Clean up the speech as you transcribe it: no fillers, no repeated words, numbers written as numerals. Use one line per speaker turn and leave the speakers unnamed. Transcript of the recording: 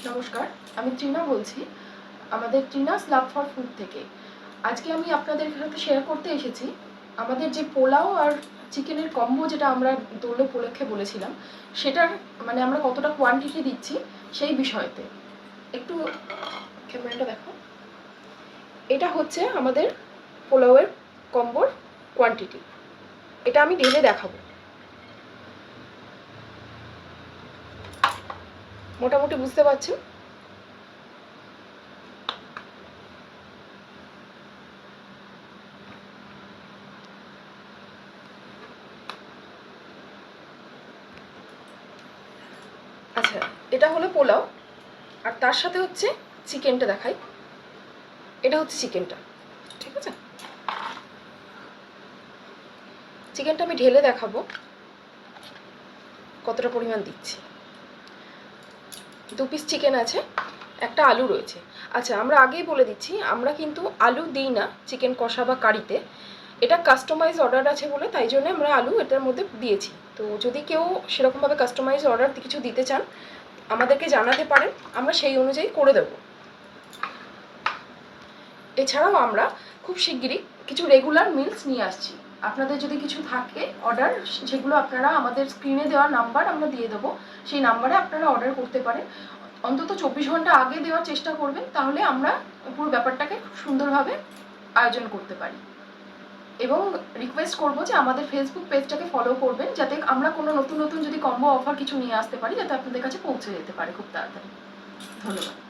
নমস্কার, আমি তৃণা বলছি আমাদের তৃণাস লাভ ফর ফুড থেকে। আজকে আমি আপনাদের সাথে শেয়ার করতে এসেছি আমাদের যে পোলাও আর চিকেনের কম্বো, যেটা আমরা দোল উপলক্ষে বলেছিলাম, সেটার মানে আমরা কতটা কোয়ান্টিটি দিচ্ছি সেই বিষয়তে। একটু ক্যামেরাটা দেখো। এটা হচ্ছে আমাদের পোলাওয়ের কম্বোর কোয়ান্টিটি। এটা আমি ঢেলে দেখাবো। মোটামুটি বুঝতে পারছেন। আচ্ছা, এটা হলো পোলাও, আর তার সাথে হচ্ছে চিকেনটা দেখাই। এটা হচ্ছে চিকেনটা, ঠিক আছে? চিকেনটা আমি ঢেলে দেখাবো কতটা পরিমাণ দিচ্ছি। 2 পিস চিকেন আছে, একটা আলু রয়েছে। আচ্ছা, আমরা আগেই বলে দিচ্ছি, আমরা কিন্তু আলু দিই না চিকেন কষা বা কারিতে। এটা কাস্টমাইজ অর্ডার আছে বলে তাই জন্য আমরা আলু এটার মধ্যে দিয়েছি। তো যদি কেউ সেরকমভাবে কাস্টমাইজ অর্ডার কিছু দিতে চান, আমাদেরকে জানাতে পারেন, আমরা সেই অনুযায়ী করে দেবো। এছাড়াও আমরা খুব শিগগিরই কিছু রেগুলার মিলস নিয়ে আসছি। আপনাদের যদি কিছু থাকে অর্ডার, সেগুলো আপনারা আমাদের স্ক্রিনে দেওয়া নাম্বার আমরা দিয়ে দেবো, সেই নাম্বারে আপনারা অর্ডার করতে পারেন। অন্তত 24 ঘন্টা আগে দেওয়ার চেষ্টা করবেন, তাহলে আমরা পুরো ব্যাপারটাকে খুব সুন্দরভাবে আয়োজন করতে পারি। এবং রিকোয়েস্ট করবো যে আমাদের ফেসবুক পেজটাকে ফলো করবেন, যাতে আমরা কোনো নতুন নতুন যদি কম্বো অফার কিছু নিয়ে আসতে পারি, যাতে আপনাদের কাছে পৌঁছে যেতে পারে খুব তাড়াতাড়ি। ধন্যবাদ।